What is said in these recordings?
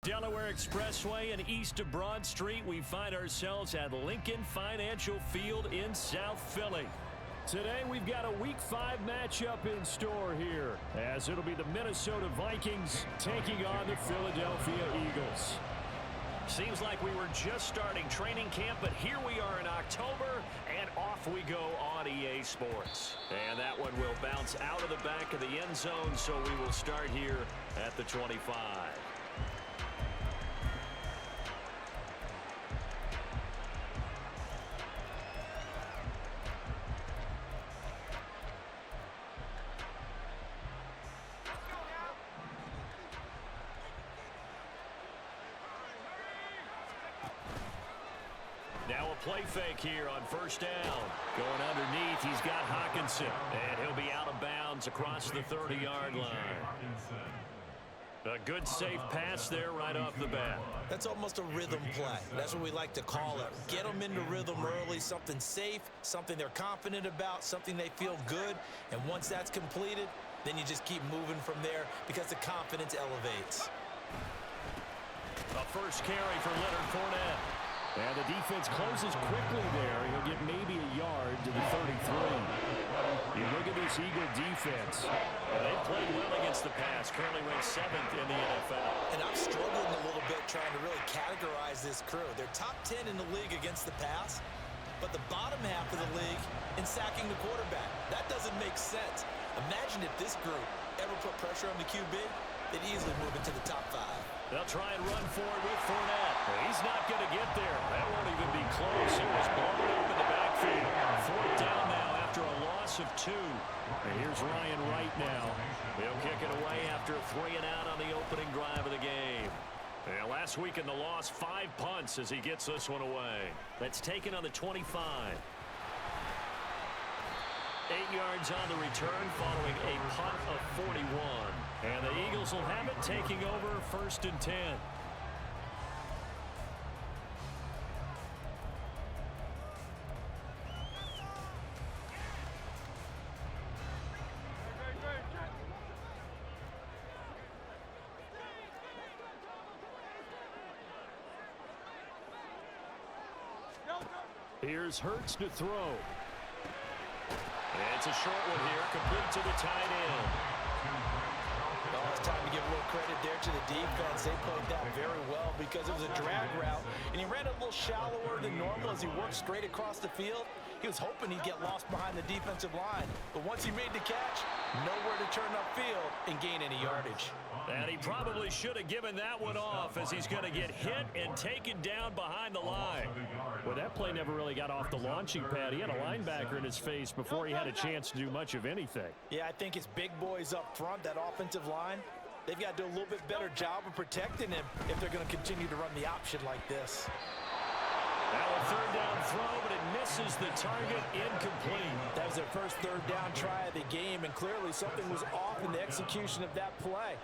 Delaware Expressway and east of Broad Street, we find ourselves at Lincoln Financial Field in South Philly. Today we've got a Week 5 matchup in store here, as it'll be the Minnesota Vikings taking on the Philadelphia Eagles. Seems like we were just starting training camp, but here we are in October, and off we go on EA Sports. And that one will bounce out of the back of the end zone, so we will start here at the 25. Now a play fake here on first down. Going underneath, he's got Hawkinson. And he'll be out of bounds across the 30-yard line. A good safe pass there right off the bat. That's almost a rhythm play. That's what we like to call it. Get them into rhythm early, something safe, something they're confident about, something they feel good. And once that's completed, then you just keep moving from there because the confidence elevates. A first carry for Leonard Fournette. And the defense closes quickly there. He'll get maybe a yard to the 33. You look at this Eagle defense. They've played well against the pass, currently ranked 7th in the NFL. And I'm struggling a little bit trying to really categorize this crew. They're top 10 in the league against the pass, but the bottom half of the league in sacking the quarterback. That doesn't make sense. Imagine if this group ever put pressure on the QB, they'd easily move into the top 5. They'll try and run for it with Fournette. He's not going to get there. That won't even be close. It was blown up in the backfield. 4th down now after a loss of 2. And here's Ryan Wright now. He'll kick it away after a 3 and out on the opening drive of the game. And last week in the loss, 5 punts as he gets this one away. That's taken on the 25. 8 yards on the return following a punt of 41. And the Eagles will have it taking over 1st and 10. Here's Hurts to throw. And it's a short one here, complete to the tight end. Well, it's time to give a little credit there to the defense. They played that very well because it was a drag route, and he ran it a little shallower than normal as he worked straight across the field. He was hoping he'd get lost behind the defensive line, but once he made the catch, nowhere to turn upfield and gain any yardage. And he probably should have given that one off as he's going to get hit and taken down behind the line. Well, that play never really got off the launching pad. He had a linebacker in his face before he had a chance to do much of anything. Yeah, I think it's big boys up front, that offensive line. They've got to do a little bit better job of protecting him if they're going to continue to run the option like this. Now a 3rd down throw, but it misses the target, incomplete. That was their first 3rd down try of the game, and clearly something was off in the execution of that play.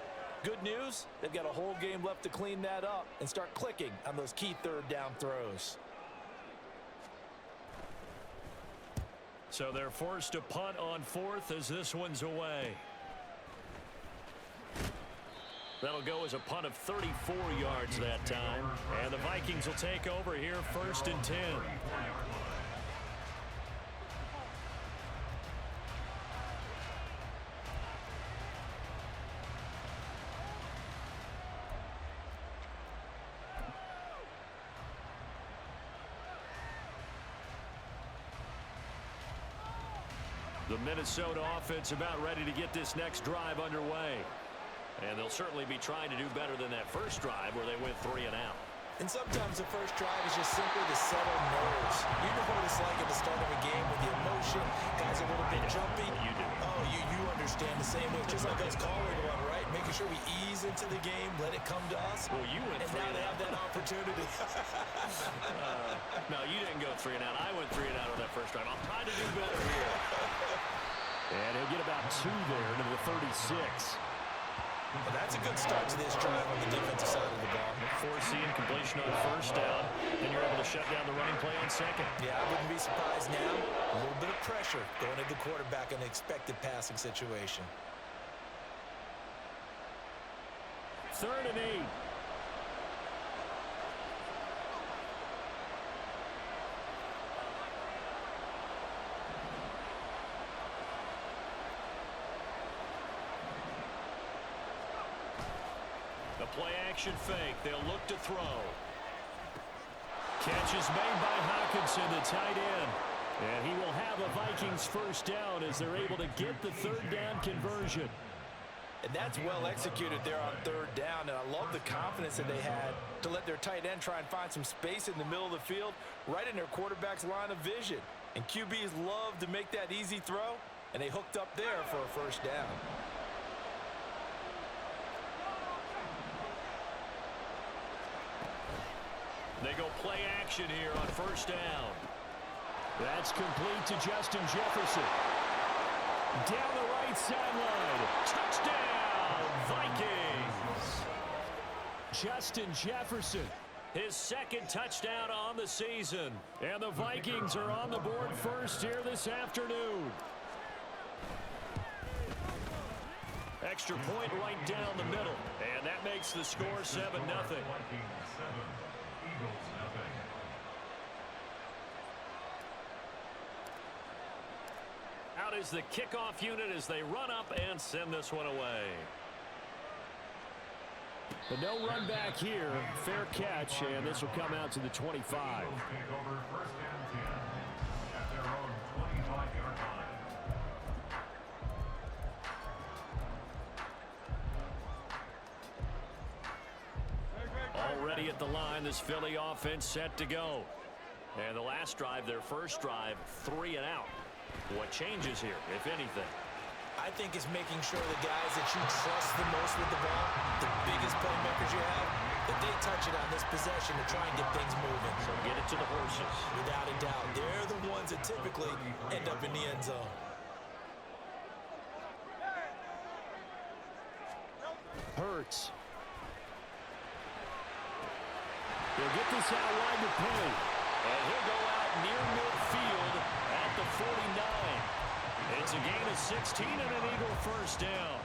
Good news, they've got a whole game left to clean that up and start clicking on those key 3rd down throws. So they're forced to punt on 4th as this one's away. That'll go as a punt of 34 yards that time. And the Vikings will take over here 1st and 10. The Minnesota offense about ready to get this next drive underway. And they'll certainly be trying to do better than that first drive where they went 3 and out. And sometimes the first drive is just simply to settle nerves. You know what it's like at the start of a game with the emotion, guys a little bit jumpy. You do. Oh, you understand the same way. Just like us calling one, right? Making sure we ease into the game, let it come to us. Well, you went 3 and now they have that opportunity. No, you didn't go 3 and out. I went 3 and out on that first drive. I'll try to do better here. And he'll get about 2 there to the 36. Well, that's a good start to this drive on the defensive side of the ball. Forcing completion on 1st down. Then you're able to shut down the running play on 2nd. Yeah, I wouldn't be surprised now. A little bit of pressure going at the quarterback in the expected passing situation. 3rd and 8. play action fake. They'll look to throw. Catch is made by Hawkinson, the tight end. And he will have a Vikings first down as they're able to get the third down conversion. And that's well executed there on third down. And I love the confidence that they had to let their tight end try and find some space in the middle of the field, right in their quarterback's line of vision. And QBs love to make that easy throw, and they hooked up there for a first down. They go play action here on first down. That's complete to Justin Jefferson. Down the right sideline. Touchdown, Vikings. Justin Jefferson, his second touchdown on the season. And the Vikings are on the board first here this afternoon. Extra point right down the middle. And that makes the score 7-0. Out is the kickoff unit as they run up and send this one away. But no run back here. Fair catch, and this will come out to the 25. Already at the line, this Philly offense set to go. And the last drive, their first drive, 3 and out. What changes here, if anything? I think it's making sure the guys that you trust the most with the ball, the biggest playmakers you have, that they touch it on this possession to try and get things moving. So get it to the horses. Without a doubt. They're the ones that typically end up in the end zone. Hurts. He'll get this out wide to Penny. And he'll go out near midfield at the 49. It's a gain of 16 and an Eagle first down.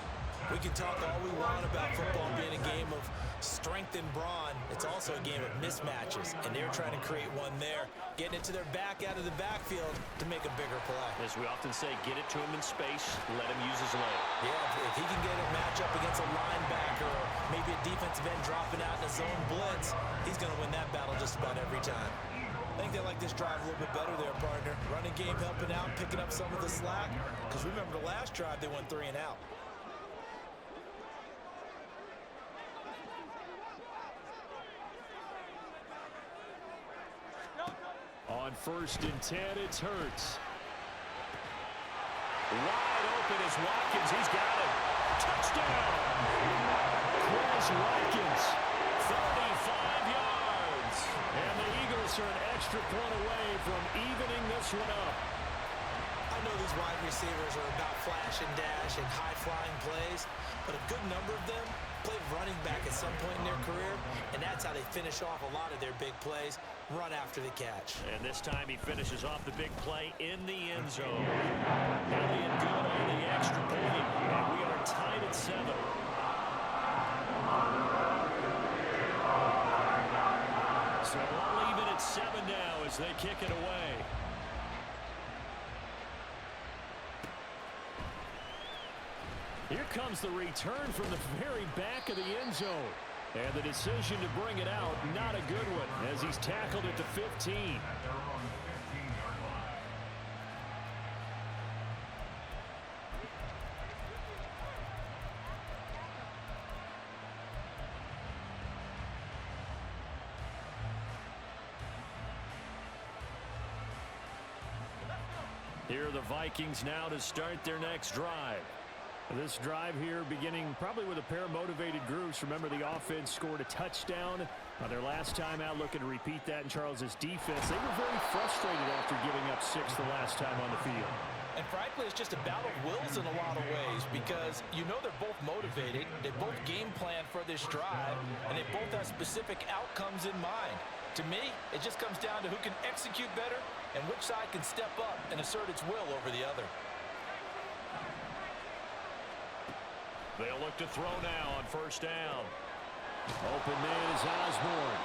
We can talk all we want about football being a game of strength and brawn. It's also a game of mismatches, and they're trying to create one there, getting it to their back out of the backfield to make a bigger play. As we often say, get it to him in space, let him use his leg. Yeah, if he can get a matchup against a linebacker or maybe a defensive end dropping out in a zone blitz, he's going to win that battle just about every time. I think they like this drive a little bit better there, partner. Running game helping out, picking up some of the slack. Because remember, the last drive, they went 3 and out. On 1st and 10, it's Hurts. Wide open is Watkins. He's got it. Touchdown! Chris Watkins, 35 yards. And the Eagles are an extra point away from evening this one up. I know these wide receivers are about flash and dash and high-flying plays, but a good number of them played running back at some point in their career, and that's how they finish off a lot of their big plays, run after the catch. And this time he finishes off the big play in the end zone. Elliott good on the extra point, and we are tied at 7. So all even at 7 now as they kick it away. Here comes the return from the very back of the end zone. And the decision to bring it out, not a good one, as he's tackled at the 15. Here are the Vikings now to start their next drive. This drive here beginning probably with a pair of motivated groups. Remember, the offense scored a touchdown on their last time out, looking to repeat that in Charles's defense. They were very frustrated after giving up 6 the last time on the field. And frankly, it's just a battle of wills in a lot of ways because you know they're both motivated, they both game plan for this drive, and they both have specific outcomes in mind. To me, it just comes down to who can execute better and which side can step up and assert its will over the other. They'll look to throw now on 1st down. Open man is Osborne.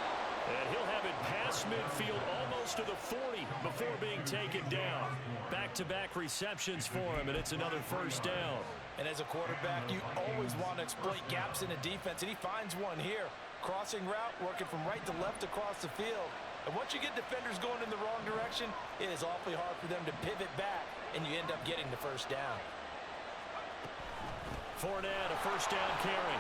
And he'll have it past midfield almost to the 40 before being taken down. Back-to-back receptions for him, and it's another first down. And as a quarterback, you always want to exploit gaps in the defense, and he finds one here. Crossing route, working from right to left across the field. And once you get defenders going in the wrong direction, it is awfully hard for them to pivot back, and you end up getting the first down. Fournette, a first down carry.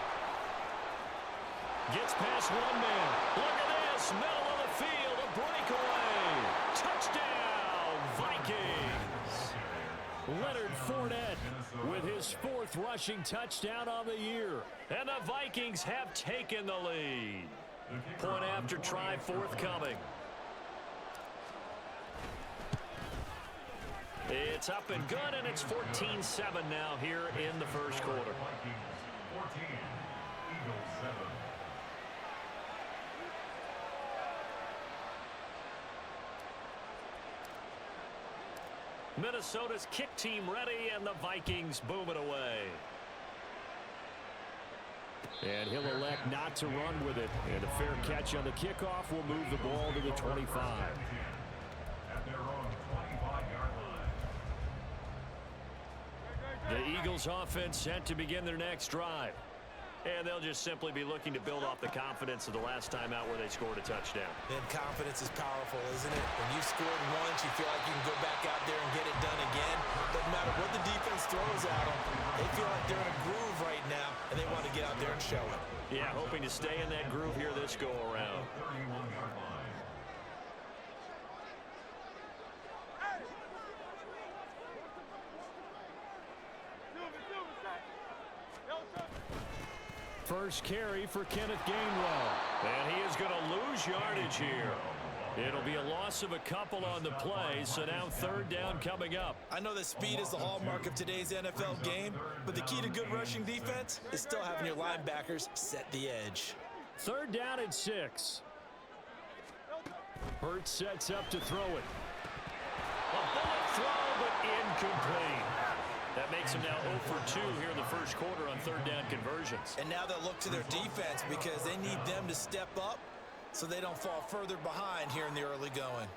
Gets past one man. Look at this, middle of the field, a breakaway. Touchdown, Vikings. Leonard Fournette with his 4th rushing touchdown on the year. And the Vikings have taken the lead. Point after try forthcoming. It's up and good, and it's 14-7 now here in the first quarter. 14, Eagles 7. Minnesota's kick team ready, and the Vikings boom it away. And he'll elect not to run with it. And a fair catch on the kickoff will move the ball to the 25. At their own 25-yard line. The Eagles offense set to begin their next drive. And they'll just simply be looking to build off the confidence of the last time out where they scored a touchdown. And confidence is powerful, isn't it? When you scored once, you feel like you can go back out there and get it done again. Doesn't matter what the defense throws at them. They feel like they're in a groove right now, and they want to get out there and show it. Yeah, hoping to stay in that groove here this go-around. 31-yard line. First carry for Kenneth Gainwell. And he is going to lose yardage here. It'll be a loss of a couple on the play, so now 3rd down coming up. I know that speed is the hallmark of today's NFL game, but the key to good rushing defense is still having your linebackers set the edge. 3rd down and 6. Hurts sets up to throw it. A bullet throw, but incomplete. That makes him now 0 for 2 here in the first quarter on 3rd down conversions. And now they'll look to their defense because they need them to step up so they don't fall further behind here in the early going.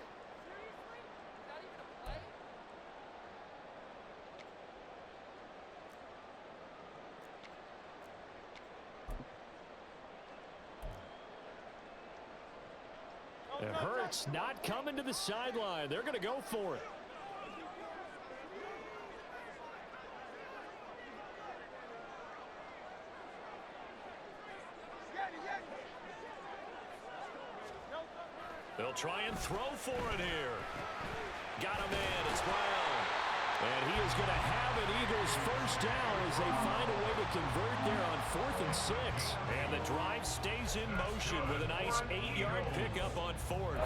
And Hurts not coming to the sideline. They're going to go for it. They'll try and throw for it here. Got him in. It's Brown. And he is going to have an Eagles first down as they find a way to convert there on 4th and 6. And the drive stays in motion with a nice 8-yard pickup on 4th.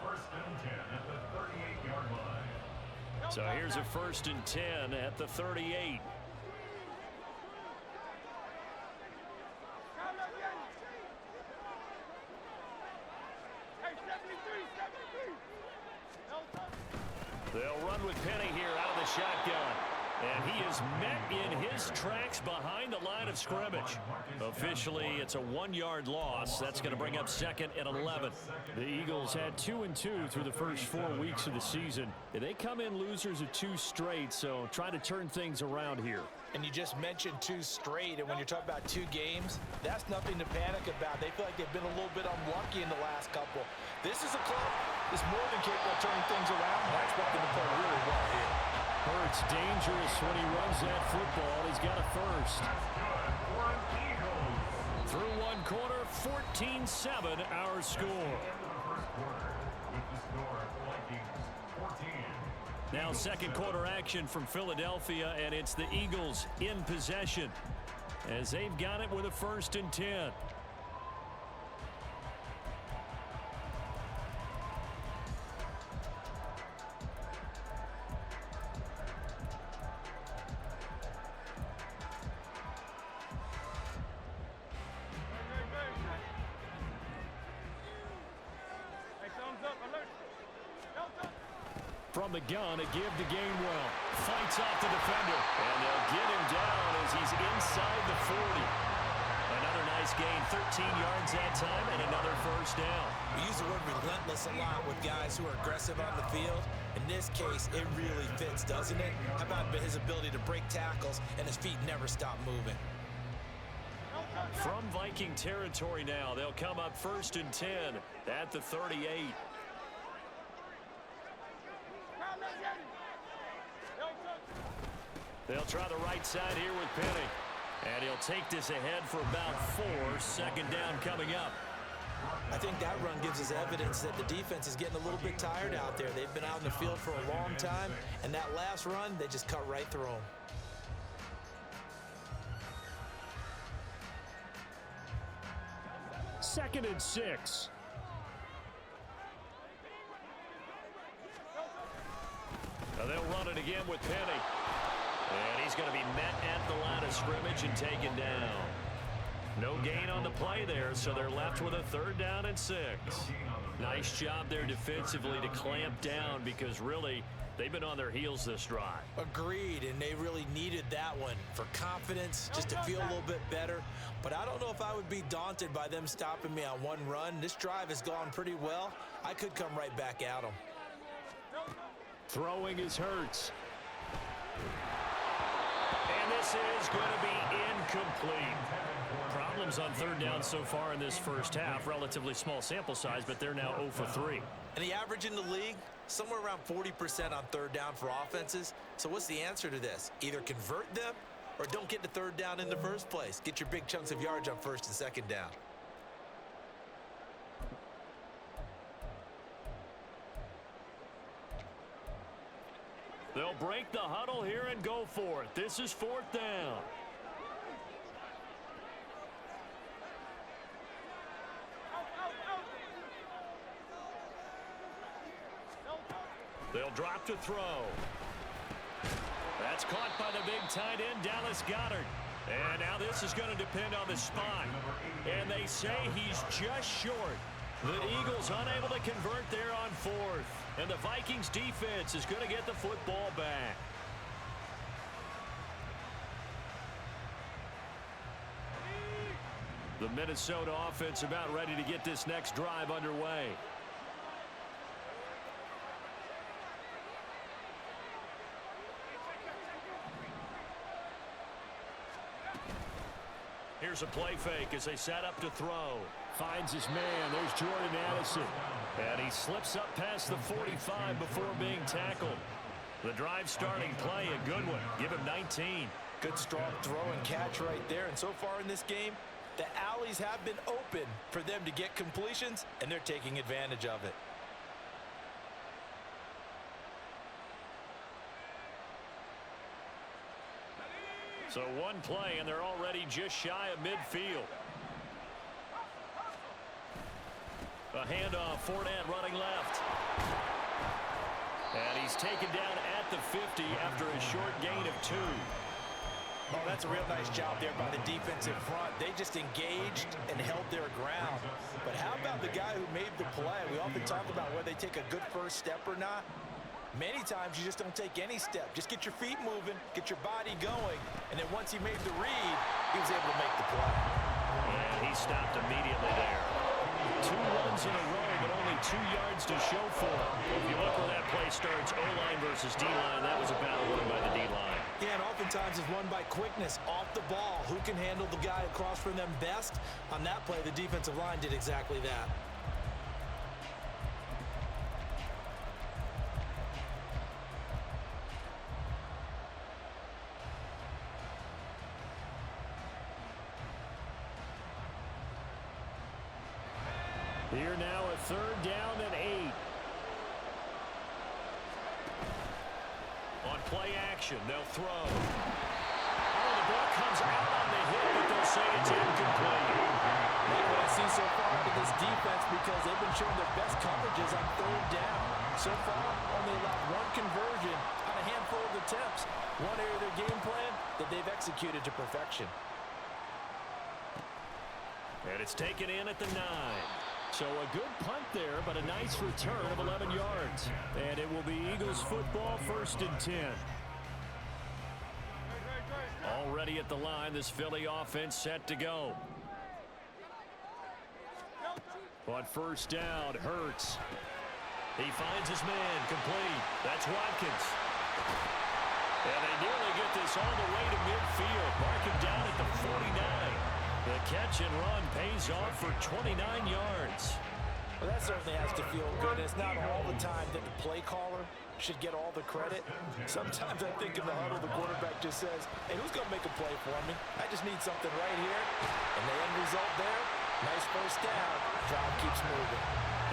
First and 10 at the 38-yard line. So here's a 1st and 10 at the 38. They'll run with Penny here out of the shotgun. And he is met in his tracks behind the line of scrimmage. Officially, it's a 1-yard loss. That's going to bring up 2nd and 11. The Eagles had 2 and 2 through the first 4 weeks of the season. They come in losers of 2 straight, so try to turn things around here. And you just mentioned 2 straight, and when you're talking about 2 games, that's nothing to panic about. They feel like they've been a little bit unlucky in the last couple. This is a club that's more than capable of turning things around, and I expect them to play really well here. Hurts dangerous when he runs that football. He's got a first. Through 1 quarter, 14-7 our score. Now 2nd quarter action from Philadelphia, and it's the Eagles in possession as they've got it with a 1st and 10. From the gun, a give to Gainwell. Fights off the defender. And they'll get him down as he's inside the 40. Another nice Dallas gained 13 yards that time and another first down. We use the word relentless a lot with guys who are aggressive on the field. In this case, it really fits, doesn't it? How about his ability to break tackles and his feet never stop moving? From Viking territory now, they'll come up 1st and 10 at the 38. They'll try the right side here with Penny. And he'll take this ahead for about 4. Second down coming up. I think that run gives us evidence that the defense is getting a little bit tired out there. They've been out in the field for a long time, and that last run, they just cut right through them. Second and 6. Now they'll run it again with Penny. And he's going to be met at the line of scrimmage and taken down. No gain on the play there, so they're left with a 3rd down and 6. Nice job there defensively to clamp down because really they've been on their heels this drive. Agreed, and they really needed that one for confidence, just to feel a little bit better. But I don't know if I would be daunted by them stopping me on one run. This drive has gone pretty well. I could come right back at them. Throwing is Hurts. And this is going to be incomplete. Problems on 3rd down so far in this first half. Relatively small sample size, but they're now 0 for 3. And the average in the league, somewhere around 40% on 3rd down for offenses. So what's the answer to this? Either convert them or don't get the 3rd down in the first place. Get your big chunks of yards on 1st and 2nd down. They'll break the huddle here and go for it. This is 4th down. They'll drop to throw. That's caught by the big tight end, Dallas Goedert. And now this is going to depend on the spot. And they say he's just short. The Eagles unable to convert there on 4th. And the Vikings defense is going to get the football back. The Minnesota offense about ready to get this next drive underway. Here's a play fake as they set up to throw. Finds his man. There's Jordan Addison. And he slips up past the 45 before being tackled. The drive starting play, a good one. Give him 19. Good strong throw and catch right there. And so far in this game, the alleys have been open for them to get completions, and they're taking advantage of it. So one play, and they're already just shy of midfield. A handoff, Fournette running left. And he's taken down at the 50 after a short gain of 2. Oh, that's a real nice job there by the defensive front. They just engaged and held their ground. But how about the guy who made the play? We often talk about whether they take a good first step or not. Many times you just don't take any step. Just get your feet moving, get your body going, and then once he made the read, he was able to make the play. And he stopped immediately there. 2 runs in a row, but only 2 yards to show for him. If you look where that play starts, O-line versus D-line, that was a battle won by the D-line. Yeah, and oftentimes it's won by quickness, off the ball. Who can handle the guy across from them best? On that play, the defensive line did exactly that. Here now a 3rd down and 8. On play action, they'll throw. Oh, the ball comes out on the hit, but they'll say it's incomplete. Like what I see so far out of this defense, because they've been showing their best coverages on 3rd down. So far, only allowed 1 conversion on a handful of attempts. One area of their game plan that they've executed to perfection. And it's taken in at the 9. So a good punt there, but a nice return of 11 yards. And it will be Eagles football, 1st and 10. Already at the line, this Philly offense set to go. On first down, Hurts. He finds his man, complete. That's Watkins. And they nearly get this all the way to midfield. Mark him down at the 49. The catch and run pays off for 29 yards. Well, that certainly has to feel good. It's not all the time that the play caller should get all the credit. Sometimes I think in the huddle, the quarterback just says, hey, who's going to make a play for me? I just need something right here. And the end result there, nice first down. Drive keeps moving.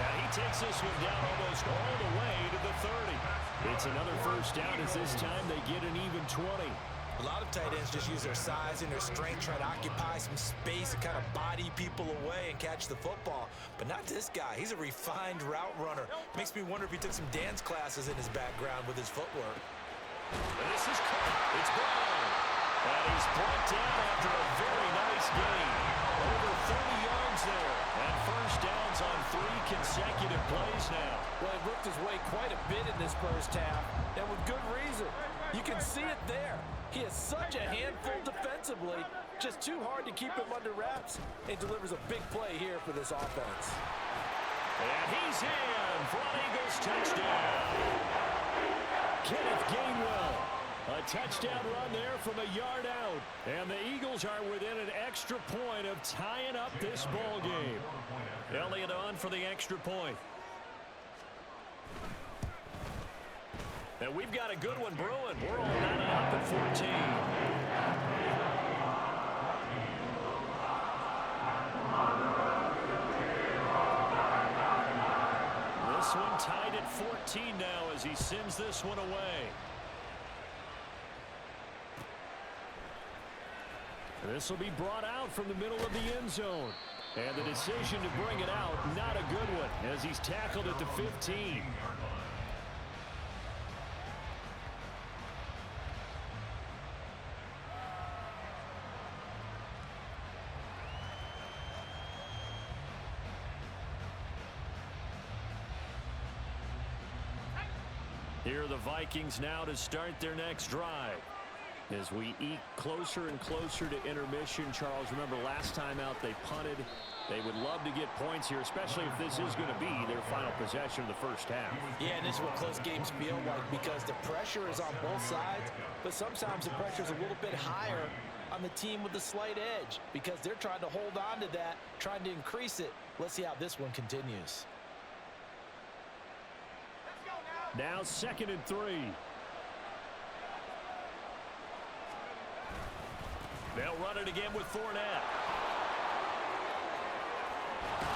Now he takes this one down almost all the way to the 30. It's another first down as this time they get an even 20. A lot of tight ends just use their size and their strength, try to occupy some space and kind of body people away and catch the football. But not this guy. He's a refined route runner. Makes me wonder if he took some dance classes in his background with his footwork. And this is caught. It's Brown. And he's brought down after a very nice gain. Over 30 yards there. And first downs on 3 consecutive plays now. Well, he worked his way quite a bit in this first half, and with good reason. You can see it there. He is such a handful defensively, just too hard to keep him under wraps, and delivers a big play here for this offense. And he's in for an Eagles touchdown. Kenneth Gainwell. A touchdown run there from a yard out. And the Eagles are within an extra point of tying up this ball game. Elliott on for the extra point. And we've got a good one brewing. We're all 9 up at 14. This one tied at 14 now as he sends this one away. This will be brought out from the middle of the end zone. And the decision to bring it out, not a good one, as he's tackled at the 15. Here are the Vikings now to start their next drive. As we eke closer and closer to intermission, Charles, remember last time out they punted. They would love to get points here, especially if this is going to be their final possession of the first half. Yeah, and this is what close games feel like because the pressure is on both sides, but sometimes the pressure is a little bit higher on the team with the slight edge because they're trying to hold on to that, trying to increase it. Let's see how this one continues. Now 2nd and 3. They'll run it again with Fournette.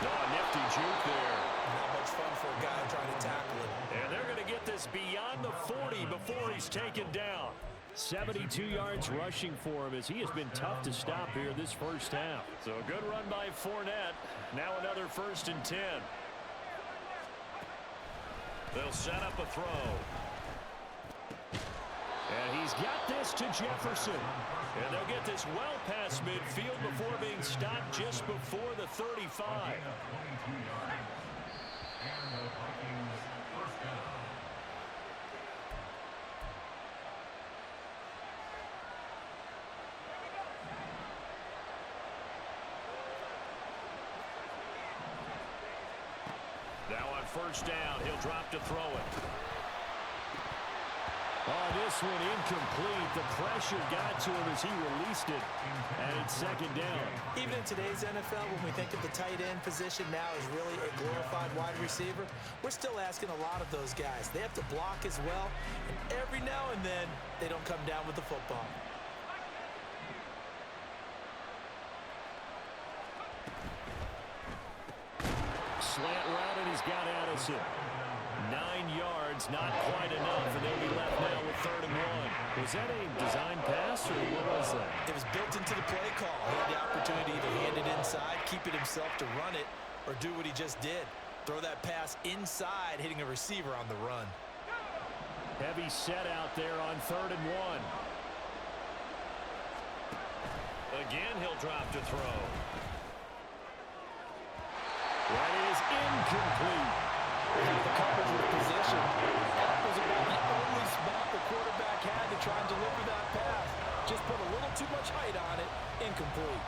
Oh, nifty juke there. Not much fun for a guy trying to tackle it. And they're going to get this beyond the 40 before he's taken down. 72 yards rushing for him as he has been tough to stop here this first half. So a good run by Fournette. Now another 1st and 10. They'll set up a throw. And he's got this to Jefferson. And they'll get this well past midfield before being stopped just before the 35. Now on first down, he'll drop to throw it. Oh, this one incomplete. The pressure got to him as he released it. And it's 2nd down. Even in today's NFL, when we think of the tight end position now as really a glorified wide receiver, we're still asking a lot of those guys. They have to block as well. And every now and then, they don't come down with the football. Slant route, and he's got Addison. 9 yards, not quite enough, and they'll be left now with 3rd and 1. Was that a design pass, or what was that? It was built into the play call. He had the opportunity to hand it inside, keep it himself to run it, or do what he just did. Throw that pass inside, hitting a receiver on the run. Heavy set out there on 3rd and 1. Again, he'll drop to throw. That is incomplete. The coverage with position. That was about the only spot the quarterback had to try and deliver that pass. Just put a little too much height on it. Incomplete.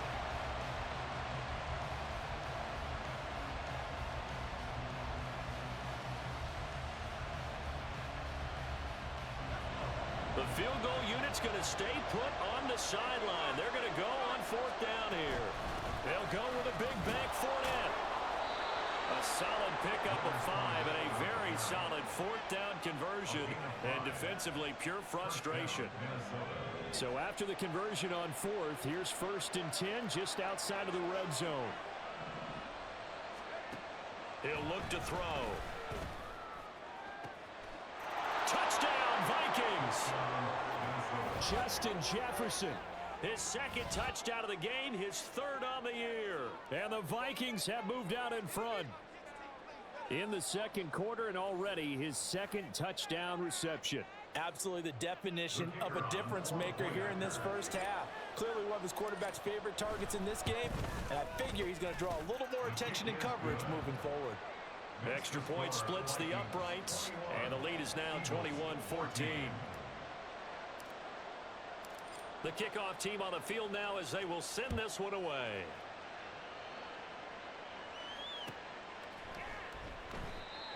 The field goal unit's going to stay put on the sideline. They're going to go on 4th down here. They'll go with a big bank Fournette. A solid pickup of 5 and a very solid 4th down conversion. And defensively, pure frustration. So after the conversion on 4th, here's 1st and 10 just outside of the red zone. He'll look to throw. Touchdown, Vikings! Justin Jefferson. His 2nd touchdown of the game, his 3rd on the year. And the Vikings have moved out in front in the 2nd quarter, and already his 2nd touchdown reception. Absolutely the definition of a difference maker here in this first half. Clearly one of his quarterback's favorite targets in this game, and I figure he's going to draw a little more attention and coverage moving forward. Extra point splits the uprights, and the lead is now 21-14. The kickoff team on the field now as they will send this one away.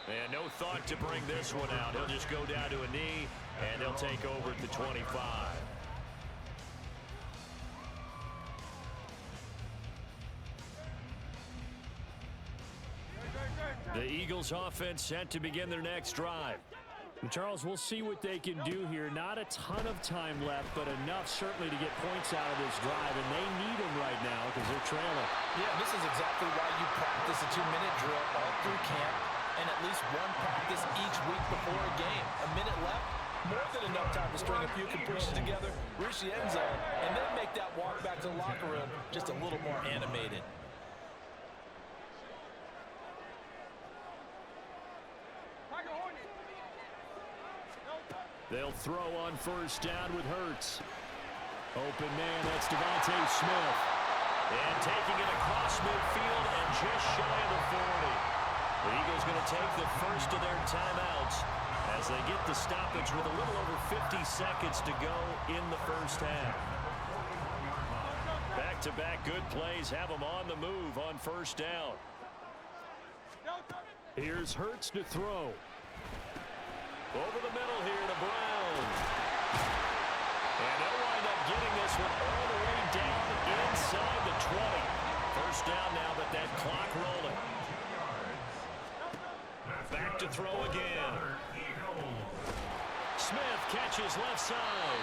And no thought to bring this one out. He'll just go down to a knee, and they'll take over at the 25. The Eagles offense set to begin their next drive. And Charles, we'll see what they can do here. Not a ton of time left, but enough certainly to get points out of this drive, and they need them right now because they're trailing. Yeah, this is exactly why you practice a 2-minute drill all through camp and at least one practice each week before a game. A minute left, more than enough time to string a few completions together, reach the end zone, and then make that walk back to the locker room just a little more animated. They'll throw on 1st down with Hurts. Open man, that's Devontae Smith. And taking it across midfield and just shy of the 40. The Eagles going to take the first of their timeouts as they get the stoppage with a little over 50 seconds to go in the first half. Back-to-back good plays have them on the move on 1st down. Here's Hurts to throw. Over the middle here to Brown. And they'll wind up getting this one all the way down inside the 20. 1st down now, but that clock rolling. Back to throw again. Smith catches left side.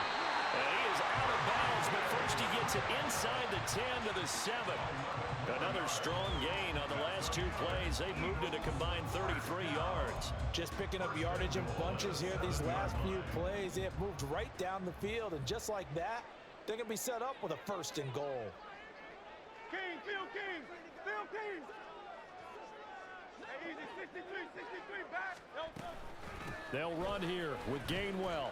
And he is out of bounds, but first he gets it inside the 10 to the 7. Another strong gain on the last 2 plays. They've moved it a combined 33 yards. Just picking up yardage in bunches here these last few plays. They have moved right down the field, and just like that, they're going to be set up with a 1st and goal. King, Phil King, Phil King. Easy, 63, back. They'll run here with Gainwell.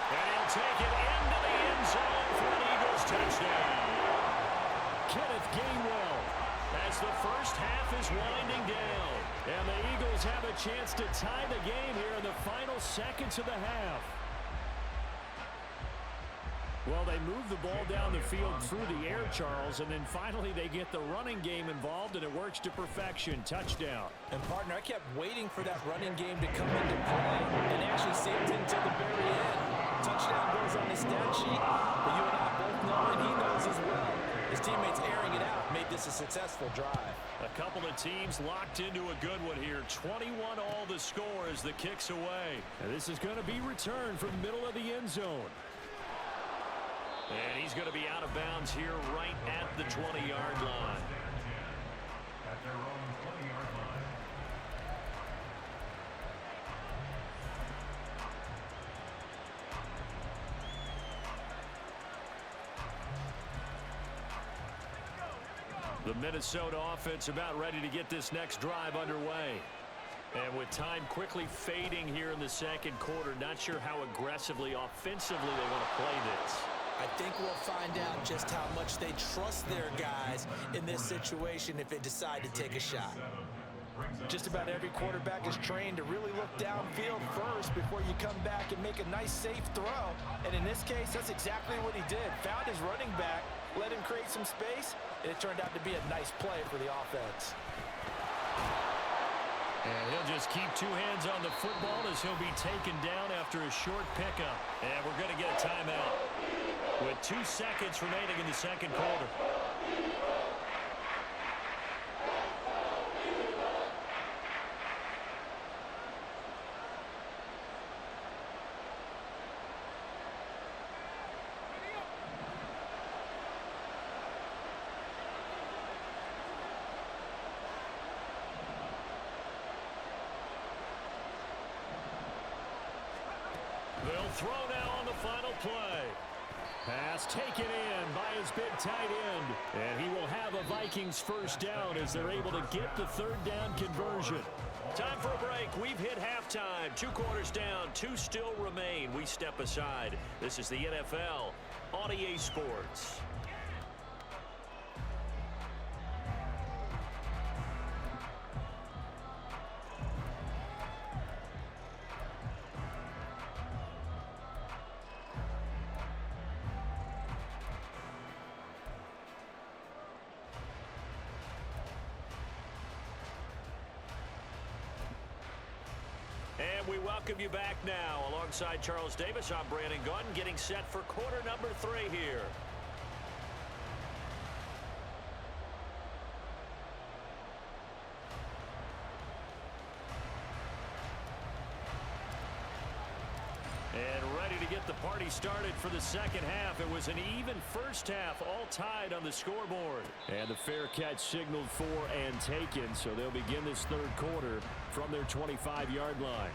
And he'll take it into the end zone for an Eagles touchdown. Kenneth Gainwell as the first half is winding down. And the Eagles have a chance to tie the game here in the final seconds of the half. Well, they move the ball down the field through the air, Charles, and then finally they get the running game involved, and it works to perfection. Touchdown. And, partner, I kept waiting for that running game to come into play, and actually saved it until the very end. Touchdown goes on the stat sheet, but you and I both know, and he knows as well. His teammates airing it out made this a successful drive. A couple of teams locked into a good one here. 21 all the score as the kick's away. And this is going to be returned from the middle of the end zone. And he's going to be out of bounds here right at the 20-yard line. At their own 20-yard line. The Minnesota offense about ready to get this next drive underway. And with time quickly fading here in the 2nd quarter, not sure how aggressively, offensively they want to play this. I think we'll find out just how much they trust their guys in this situation if they decide to take a shot. Just about every quarterback is trained to really look downfield first before you come back and make a nice, safe throw. And in this case, that's exactly what he did. Found his running back, let him create some space, and it turned out to be a nice play for the offense. And he'll just keep two hands on the football as he'll be taken down after a short pickup. And we're going to get a timeout with 2 seconds remaining in the second quarter. They'll throw now on the final play. Pass taken in by his big tight end. And he will have a Vikings first down as they're able to get the third down conversion. Time for a break. We've hit halftime. 2 quarters down. 2 still remain. We step aside. This is the NFL on EA Sports. And we welcome you back now. Alongside Charles Davis, I'm Brandon Gunn, getting set for quarter number 3 here. And ready to get the party started for the second half. It was an even first half, all tied on the scoreboard. And the fair catch signaled for and taken, so they'll begin this third quarter from their 25-yard line.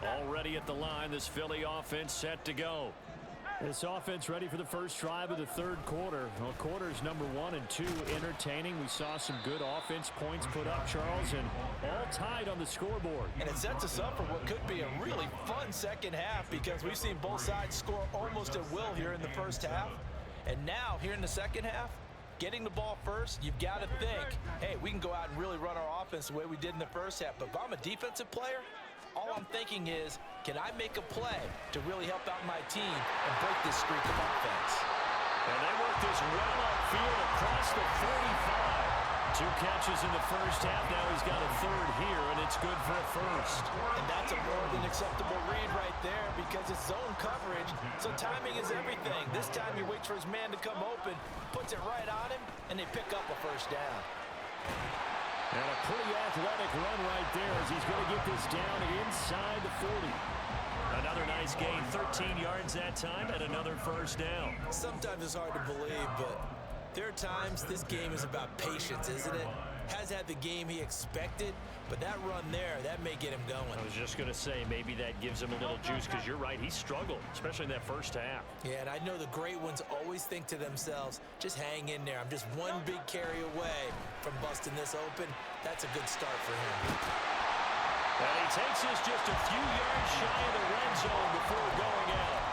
Already at the line, this Philly offense set to go. This offense ready for the first drive of the third quarter. Well, quarters number 1 and 2 entertaining. We saw some good offense points put up, Charles, and all tied on the scoreboard. And it sets us up for what could be a really fun second half because we've seen both sides score almost at will here in the first half. And now, here in the second half, getting the ball first, you've got to think, hey, we can go out and really run our offense the way we did in the first half. But if I'm a defensive player, all I'm thinking is, can I make a play to really help out my team and break this streak of offense? And they work this well upfield across the 45. 2 catches in the first half. Now he's got a third here, and it's good for a first. And that's a more than acceptable read right there because it's zone coverage, so timing is everything. This time he waits for his man to come open, puts it right on him, and they pick up a first down. And a pretty athletic run right there as he's going to get this down inside the 40. Another nice gain, 13 yards that time, and another first down. Sometimes it's hard to believe, but there are times this game is about patience, isn't it? Has had the game he expected, but that run there, that may get him going. I was just going to say, maybe that gives him a little juice because you're right, he struggled, especially in that first half. Yeah, and I know the great ones always think to themselves, just hang in there. I'm just one big carry away from busting this open. That's a good start for him. And he takes us just a few yards shy of the red zone before going out.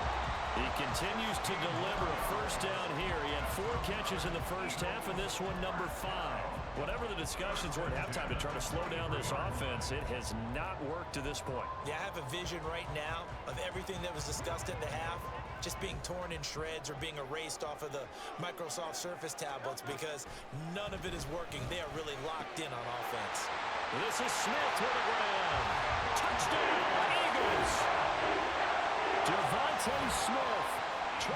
He continues to deliver a first down here. He had 4 catches in the first half, and this one number 5. Whatever the discussions were at halftime to try to slow down this offense, it has not worked to this point. Yeah, I have a vision right now of everything that was discussed at the half just being torn in shreds or being erased off of the Microsoft Surface tablets because none of it is working. They are really locked in on offense. This is Smith with a grab. Touchdown, Eagles! Devontae Smith, 23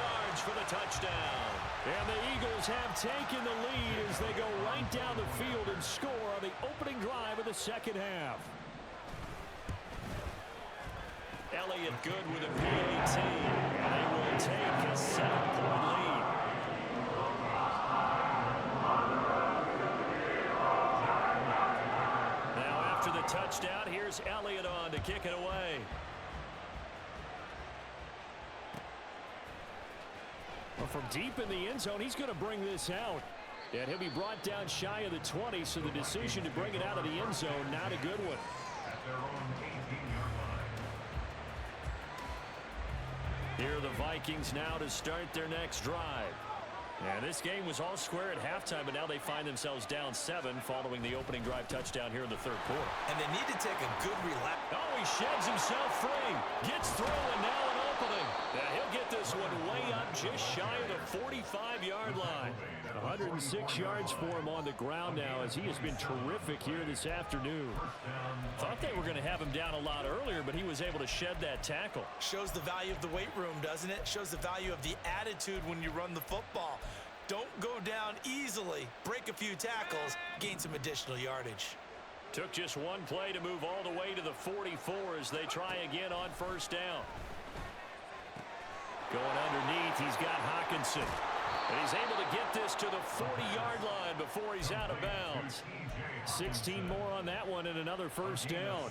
yards for the touchdown. And the Eagles have taken the lead as they go right down the field and score on the opening drive of the second half. Elliott good with a PAT, and they will take a 7-point lead. Now after the touchdown, here's Elliott on to kick it away. Well, from deep in the end zone, he's going to bring this out. And he'll be brought down shy of the 20, so the decision to bring it out of the end zone, not a good one. Here are the Vikings now to start their next drive. And this game was all square at halftime, but now they find themselves down 7 following the opening drive touchdown here in the third quarter. And they need to take a good relax. Oh, he sheds himself free. Gets through, and now an opening. Now he'll get this one way up just shy of the 45-yard line. 106 yards for him on the ground now as he has been terrific here this afternoon. Thought they were going to have him down a lot earlier, but he was able to shed that tackle. Shows the value of the weight room, doesn't it? Shows the value of the attitude when you run the football. Don't go down easily. Break a few tackles, gain some additional yardage. Took just one play to move all the way to the 44 as they try again on first down. Going underneath, he's got Hawkinson. And he's able to get this to the 40-yard line before he's out of bounds. 16 more on that one and another first down.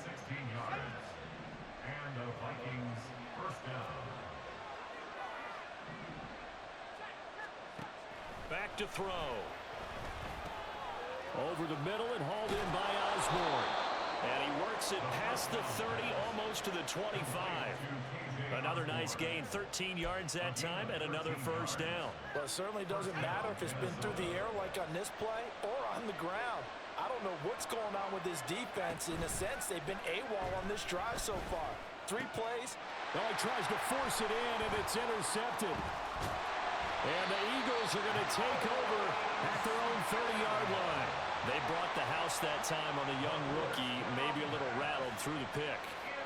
And the Vikings first down. Back to throw. Over the middle and hauled in by Osborne. And he works it past the 30, almost to the 25. Another nice gain, 13 yards that time, and another first down. Well, it certainly doesn't matter if it's been through the air like on this play or on the ground. I don't know what's going on with this defense. In a sense, they've been AWOL on this drive so far. 3 plays. Well, he tries to force it in, and it's intercepted. And the Eagles are going to take over at their own 30-yard line. They brought the house that time on the young rookie, maybe a little rattled through the pick.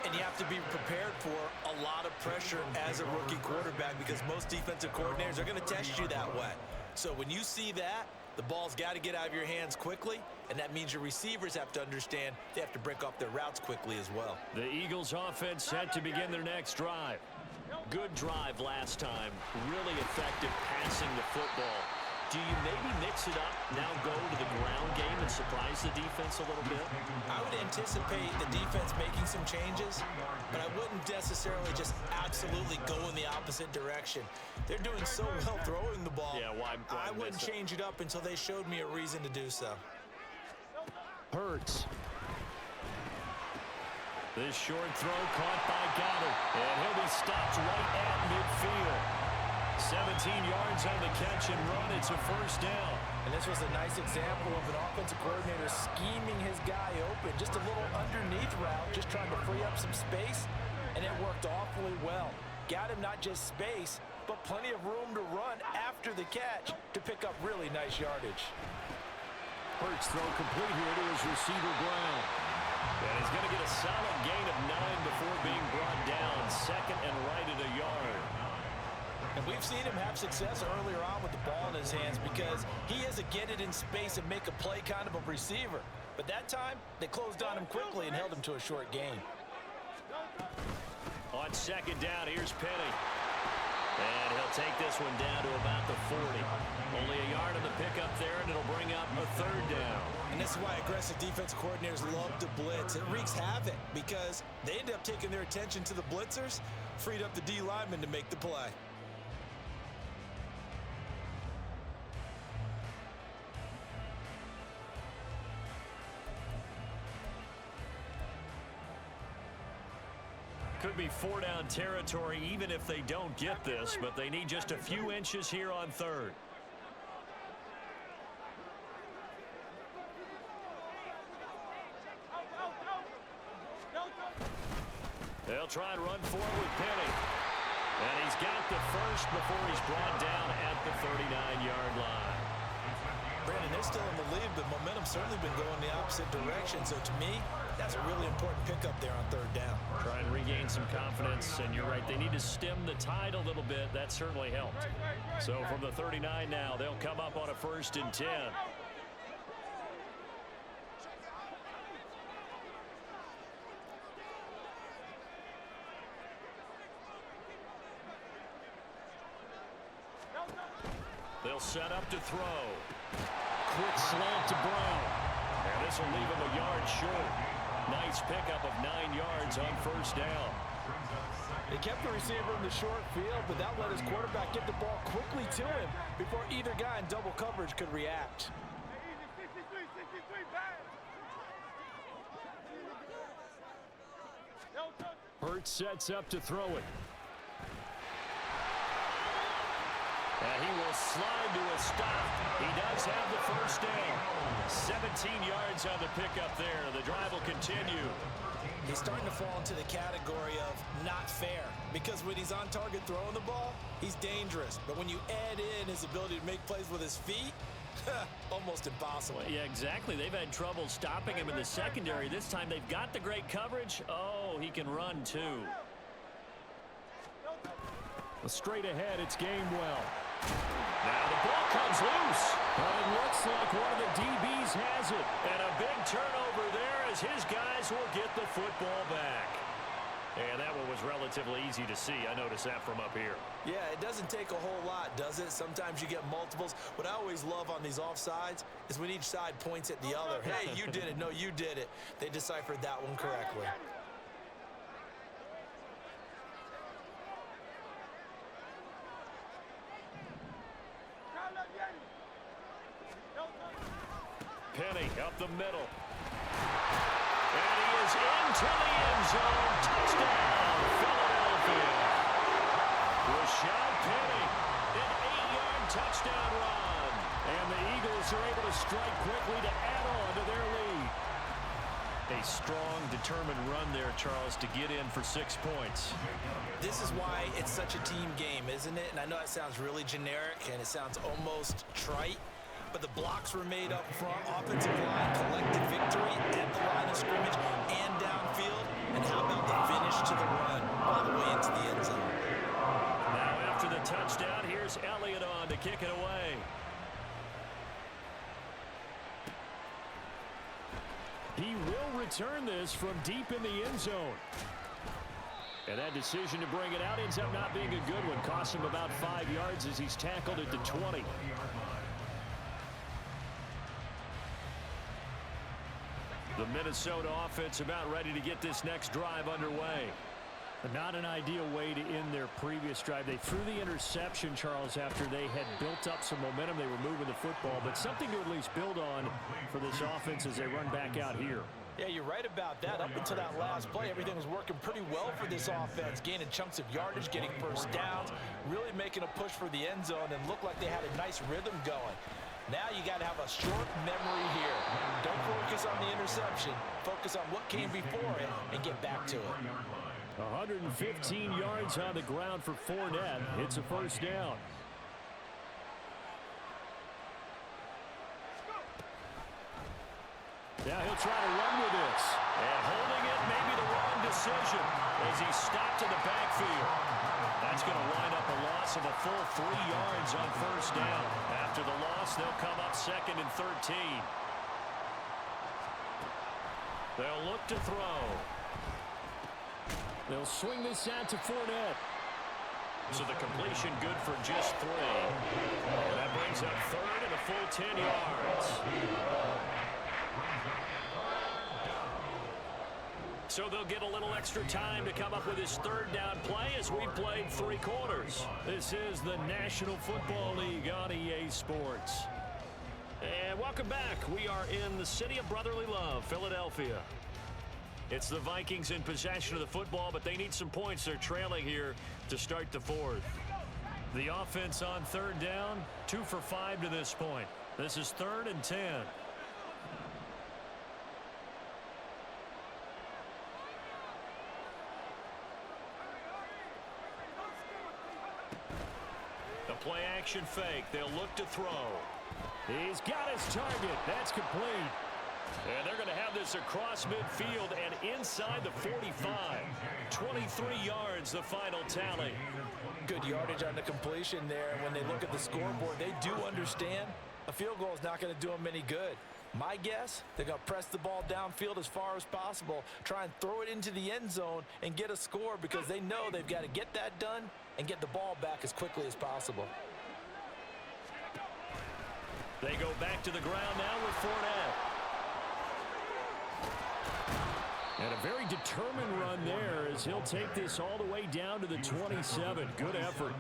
And you have to be prepared for a lot of pressure as a rookie quarterback because most defensive coordinators are going to test you that way. So when you see that, the ball's got to get out of your hands quickly, and that means your receivers have to understand they have to break off their routes quickly as well. The Eagles offense set to begin their next drive. Good drive last time. Really effective passing the football. Do you maybe mix it up, now go to the ground game and surprise the defense a little bit? I would anticipate the defense making some changes, but I wouldn't necessarily just absolutely go in the opposite direction. They're doing so well throwing the ball. Yeah, why I wouldn't change it up until they showed me a reason to do so. Hurts. This short throw caught by Goddard, and he'll be stopped right at midfield. 17 yards on the catch and run. It's a first down. And this was a nice example of an offensive coordinator scheming his guy open. Just a little underneath route, just trying to free up some space, and it worked awfully well. Got him not just space, but plenty of room to run after the catch to pick up really nice yardage. Hurts throw complete here to his receiver Brown. And he's going to get a solid gain of 9 before being brought down. Second and right at a yard. And we've seen him have success earlier on with the ball in his hands because he is a get it in space and make a play kind of a receiver. But that time, they closed on him quickly and held him to a short gain. On second down, here's Penny. And he'll take this one down to about the 40. Only a yard on the pickup there, and it'll bring up a third down. And this is why aggressive defensive coordinators love to blitz. It wreaks havoc because they end up taking their attention to the blitzers, freed up the D lineman to make the play. Could be 4-down territory even if they don't get this, but they need just a few inches here on third. They'll try and run forward with Penny. And he's got the first before he's brought down at the 39-yard line. Brandon, they're still in the lead, but momentum's certainly been going the opposite direction. So to me, that's a really important pickup there on third down. Try and regain some confidence, and you're right, they need to stem the tide a little bit. That certainly helped. So from the 39 now, they'll come up on a 1st and 10. They'll set up to throw. Quick slant to Brown. And this will leave him a yard short. Nice pickup of 9 yards on first down. They kept the receiver in the short field, but that let his quarterback get the ball quickly to him before either guy in double coverage could react. Hurts sets up to throw it. And he will slide to a stop. He does have the first down. 17 yards on the pickup there. The drive will continue. He's starting to fall into the category of not fair, because when he's on target throwing the ball, he's dangerous. But when you add in his ability to make plays with his feet, almost impossible. Yeah, exactly. They've had trouble stopping him in the secondary. This time they've got the great coverage. Oh, he can run too. Straight ahead, it's Gamewell. Now the ball comes loose. But it looks like one of the DBs has it. And a big turnover there as his guys will get the football back. And that one was relatively easy to see. I noticed that from up here. Yeah, it doesn't take a whole lot, does it? Sometimes you get multiples. What I always love on these offsides is when each side points at the other. Hey, you did it. No, you did it. They deciphered that one correctly. Penny up the middle. And he is into the end zone. Touchdown, Philadelphia. Rashad Penny, an 8-yard touchdown run. And the Eagles are able to strike quickly to add on to their lead. A strong, determined run there, Charles, to get in for 6 points. This is why it's such a team game, isn't it? And I know it sounds really generic and it sounds almost trite, but the blocks were made up front. Offensive line collected victory at the line of scrimmage and downfield. And how about the finish to the run all the way into the end zone? Now after the touchdown, here's Elliott on to kick it away. He will return this from deep in the end zone. And that decision to bring it out ends up not being a good one. Cost him about 5 yards as he's tackled at the 20. The Minnesota offense about ready to get this next drive underway. But not an ideal way to end their previous drive. They threw the interception, Charles, after they had built up some momentum. They were moving the football, but something to at least build on for this offense as they run back out here. Yeah, you're right about that. Up until that last play, everything was working pretty well for this offense, gaining chunks of yardage, getting first downs, really making a push for the end zone, and looked like they had a nice rhythm going. Now you got to have a short memory here. Don't focus on the interception. Focus on what came before it and get back to it. 115 yards on the ground for Fournette. It's a first down. Now he'll try to run with this. And holding it may be the wrong decision as he stopped in the backfield. That's going to wind up a loss of a full 3 yards on first down. After the loss, they'll come up 2nd and 13. They'll look to throw. They'll swing this out to Fournette. So the completion good for just 3. And that brings up 3rd and a full 10 yards. So they'll get a little extra time to come up with his 3rd down play as we've played 3 quarters. This is the National Football League on EA Sports. And welcome back. We are in the city of brotherly love, Philadelphia. It's the Vikings in possession of the football, but they need some points. They're trailing here to start the 4th. The offense on 3rd down, 2 for 5 to this point. This is 3rd and 10. The play action fake. They'll look to throw. He's got his target. That's complete. And they're going to have this across midfield and inside the 45. 23 yards, the final tally. Good yardage on the completion there. And when they look at the scoreboard, they do understand a field goal is not going to do them any good. My guess, they're going to press the ball downfield as far as possible, try and throw it into the end zone and get a score because they know they've got to get that done and get the ball back as quickly as possible. They go back to the ground now with Fournette. And a very determined run there as he'll take this all the way down to the 27. Good effort.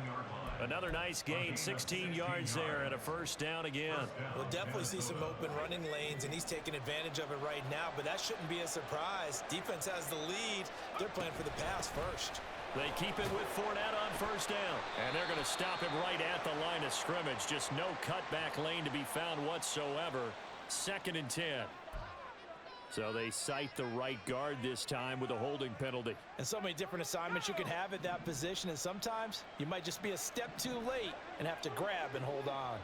Another nice gain, 16 yards there and a first down again. We'll definitely see some open running lanes, and he's taking advantage of it right now, but that shouldn't be a surprise. Defense has the lead. They're playing for the pass first. They keep it with Fournette on first down. And they're going to stop him right at the line of scrimmage. Just no cutback lane to be found whatsoever. 2nd and 10. So they cite the right guard this time with a holding penalty. And so many different assignments you can have at that position, and sometimes you might just be a step too late and have to grab and hold on.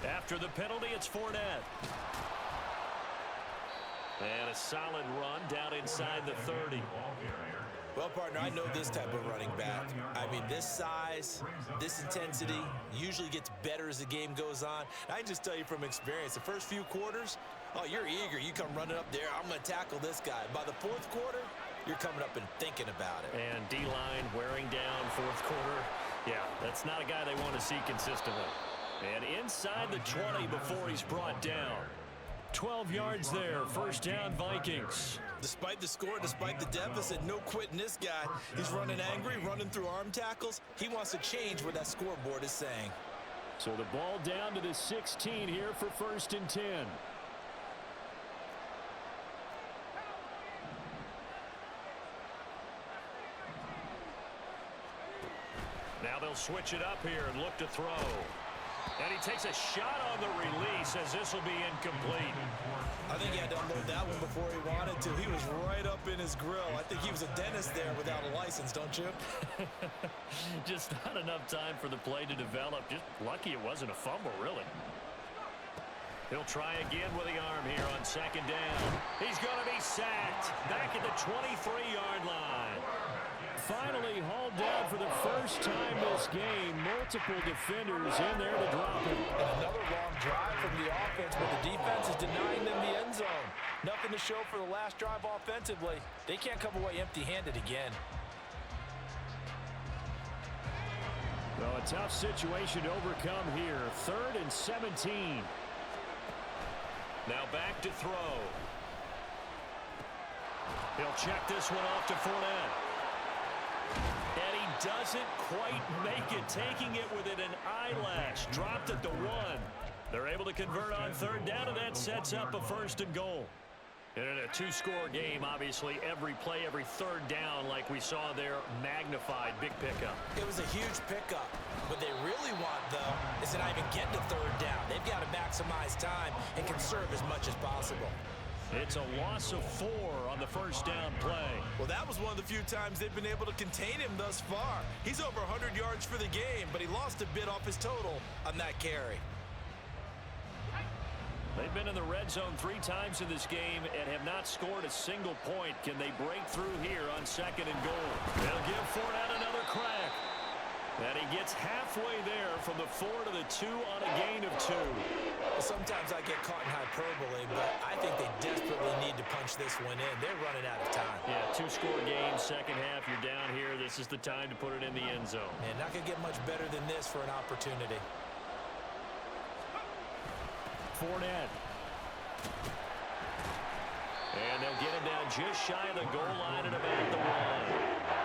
After the penalty, it's Fournette. And a solid run down inside the 30. Well, partner, I know this type of running back. I mean, this size, this intensity usually gets better as the game goes on. I can just tell you from experience, the first few quarters, oh, you're eager. You come running up there. I'm going to tackle this guy. By the 4th quarter, you're coming up and thinking about it. And D-line wearing down 4th quarter. Yeah, that's not a guy they want to see consistently. And inside the 20 before he's brought down. 12 yards there, first down Vikings. Despite the score, despite the deficit, no quitting this guy. He's running angry, running through arm tackles. He wants to change what that scoreboard is saying. So the ball down to the 16 here for 1st and 10. Now they'll switch it up here and look to throw. And he takes a shot on the release as this will be incomplete. I think he had to unload that one before he wanted to. He was right up in his grill. I think he was a dentist there without a license, don't you? Just not enough time for the play to develop. Just lucky it wasn't a fumble, really. He'll try again with the arm here on 2nd down. He's going to be sacked back at the 23-yard line. Finally hauled down for the first time this game. Multiple defenders in there to drop him. And another long drive from the offense, but the defense is denying them the end zone. Nothing to show for the last drive offensively. They can't come away empty-handed again. Well, a tough situation to overcome here. 3rd and 17. Now back to throw. He'll check this one off to Fournette. And he doesn't quite make it, taking it within an eyelash. Dropped at the 1. They're able to convert on 3rd down, and that sets up a 1st and goal. And in a 2-score game, obviously, every play, every 3rd down, like we saw there, magnified. Big pickup. It was a huge pickup. What they really want, though, is to not even get to 3rd down. They've got to maximize time and conserve as much as possible. It's a loss of 4 on the 1st down play. Well, that was one of the few times they've been able to contain him thus far. He's over 100 yards for the game, but he lost a bit off his total on that carry. They've been in the red zone 3 times in this game and have not scored a single point. Can they break through here on 2nd and goal? They'll give Fournette another crack. And he gets halfway there from the 4 to the 2 on a gain of 2. Sometimes I get caught in hyperbole, but I think they desperately need to punch this one in. They're running out of time. Yeah, 2-score game, 2nd half, you're down here. This is the time to put it in the end zone. And not going to get much better than this for an opportunity. Fournette. And they'll get him down just shy of the goal line at about the 1.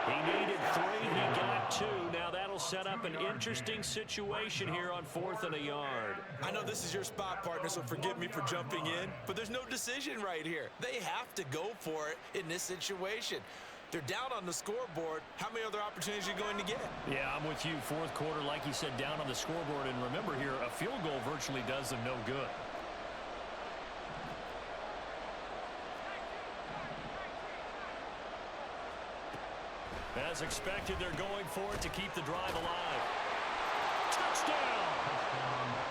He needed 3, he got 2. Now that'll set up an interesting situation here on 4th and a yard. I know this is your spot, partner, so forgive me for jumping in, but there's no decision right here. They have to go for it in this situation. They're down on the scoreboard. How many other opportunities are you going to get? Yeah, I'm with you. 4th quarter, like you said, down on the scoreboard. And remember here, a field goal virtually does them no good. As expected, they're going for it to keep the drive alive. Touchdown!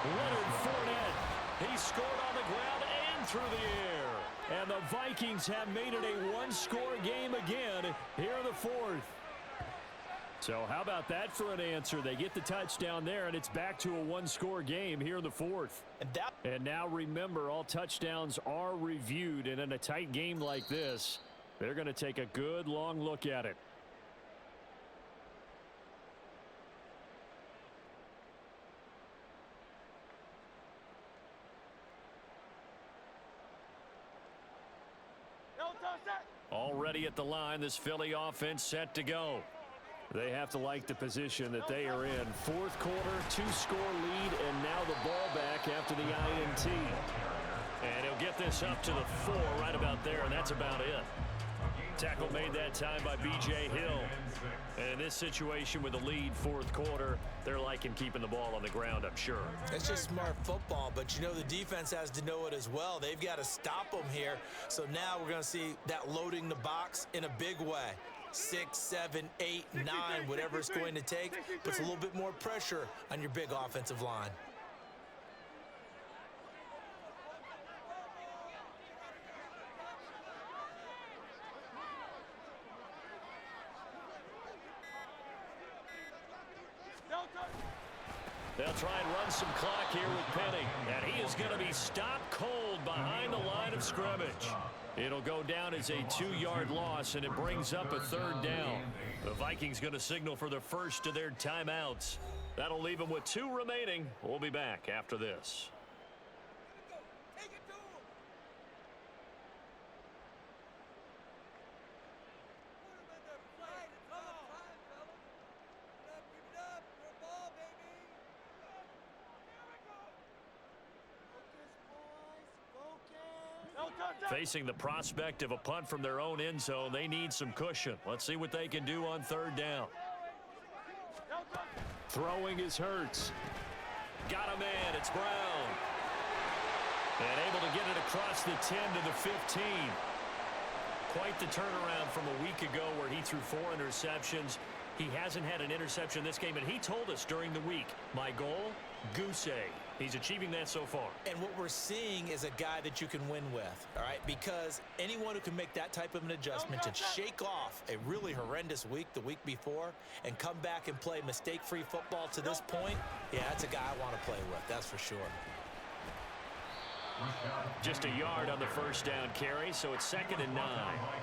Leonard Fournette. He scored on the ground and through the air. And the Vikings have made it a 1-score game again here in the 4th. So how about that for an answer? They get the touchdown there, and it's back to a 1-score game here in the 4th. And now remember, all touchdowns are reviewed, and in a tight game like this, they're going to take a good long look at it. Already at the line, this Philly offense set to go. They have to like the position that they are in. 4th quarter, 2-score lead, and now the ball back after the INT. And he'll get this up to the 4 right about there, and that's about it. Tackle made that time by B.J. Hill. And in this situation with the lead fourth quarter, they're liking keeping the ball on the ground, I'm sure. It's just smart football, but you know the defense has to know it as well. They've got to stop them here. So now we're going to see that loading the box in a big way. 6, 7, 8, 9, whatever it's going to take, puts a little bit more pressure on your big offensive line. They'll try and run some clock here with Penny. And he is going to be stopped cold behind the line of scrimmage. It'll go down as a 2-yard loss, and it brings up a third down. The Vikings going to signal for the first of their timeouts. That'll leave them with 2 remaining. We'll be back after this. Facing the prospect of a punt from their own end zone, they need some cushion. Let's see what they can do on third down. Throwing is Hurts. Got a man. It's Brown. And able to get it across the 10 to the 15. Quite the turnaround from a week ago where he threw 4 interceptions. He hasn't had an interception this game, and he told us during the week, my goal, goose egg. He's achieving that so far. And what we're seeing is a guy that you can win with, all right? Because anyone who can make that type of an adjustment and shake off a really horrendous week the week before and come back and play mistake-free football to this point, yeah, that's a guy I want to play with, that's for sure. Just a yard on the first down carry, so it's 2nd and 9.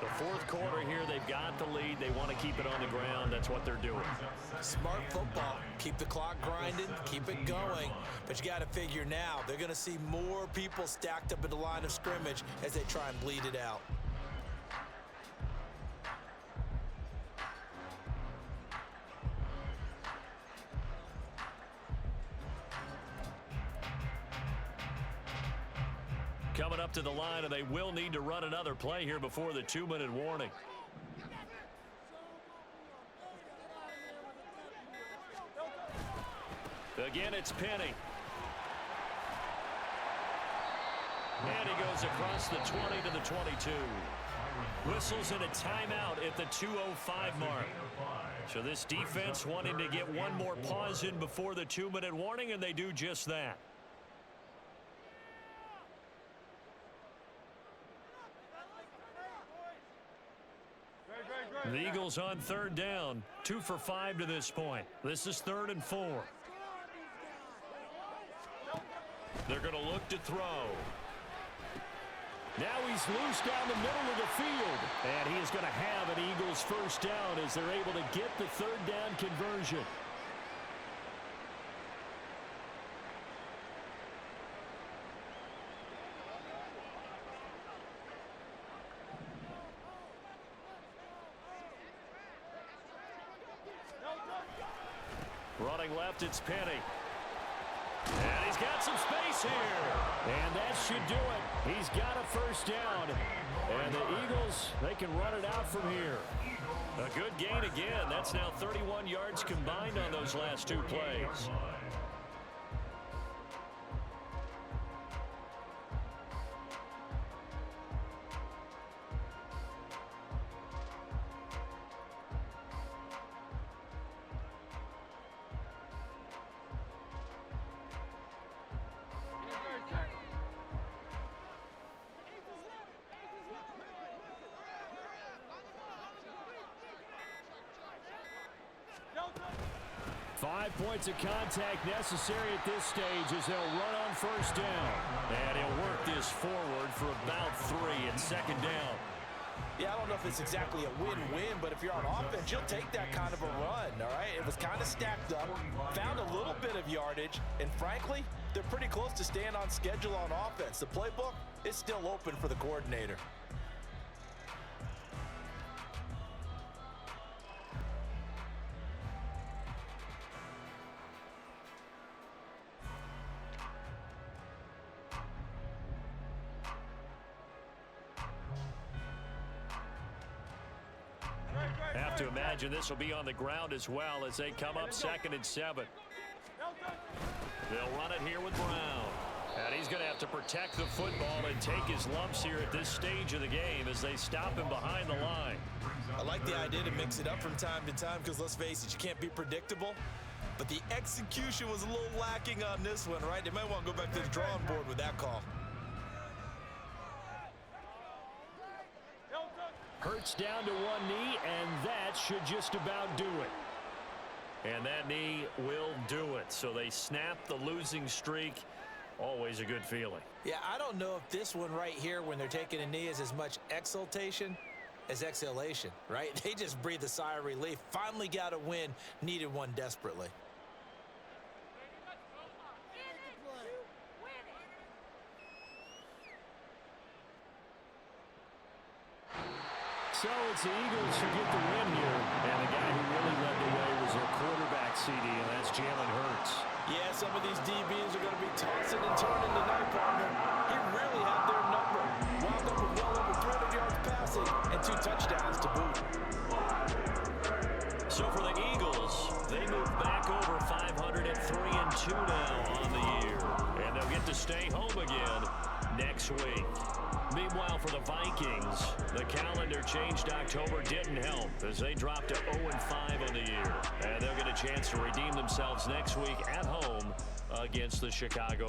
The fourth quarter here, they've got the lead. They want to keep it on the ground. That's what they're doing. Smart football. Keep the clock grinding, keep it going. But you got to figure now, they're going to see more people stacked up at the line of scrimmage as they try and bleed it out. Coming up to the line, and they will need to run another play here before the 2-minute warning. Again, it's Penny. And he goes across the 20 to the 22. Whistles in a timeout at the 2:05 mark. So this defense wanting to get one more pause in before the 2-minute warning, and they do just that. The Eagles on third down, 2 for 5 to this point. This is 3rd and 4. They're going to look to throw. Now he's loose down the middle of the field. And he is going to have an Eagles first down as they're able to get the third down conversion. Running left, it's Penny. And he's got some space here. And that should do it. He's got a first down. And the Eagles, they can run it out from here. A good gain again. That's now 31 yards combined on those last 2 plays. Points of contact necessary at this stage as they'll run on first down. And he'll work this forward for about 3 and 2nd down. Yeah, I don't know if it's exactly a win-win, but if you're on offense, you'll take that kind of a run, all right? It was kind of stacked up, found a little bit of yardage, and frankly, they're pretty close to staying on schedule on offense. The playbook is still open for the coordinator. Have to imagine this will be on the ground as well as they come up 2nd and 7. They'll run it here with Brown. And he's going to have to protect the football and take his lumps here at this stage of the game as they stop him behind the line. I like the idea to mix it up from time to time because, let's face it, you can't be predictable. But the execution was a little lacking on this one, right? They might want to go back to the drawing board with that call. Hurts down to one knee, and that should just about do it. And that knee will do it. So they snap the losing streak. Always a good feeling. Yeah, I don't know if this one right here when they're taking a knee is as much exultation as exhalation, right? They just breathe a sigh of relief. Finally got a win, needed one desperately. So it's the Eagles who get the win here. And the guy who really led the way was their quarterback, CD, and that's Jalen Hurts. Yeah, some of these DBs are going to be tossing and turning tonight, partner. He really had their number. Wound up with well over 300 yards passing and 2 touchdowns to boot. So for the Eagles, they move back over 500 at 3-2 now on the year. And they'll get to stay home again next week. Meanwhile, for the Vikings, the calendar changed. October didn't help as they dropped to 0-5 on the year. And they'll get a chance to redeem themselves next week at home against the Chicago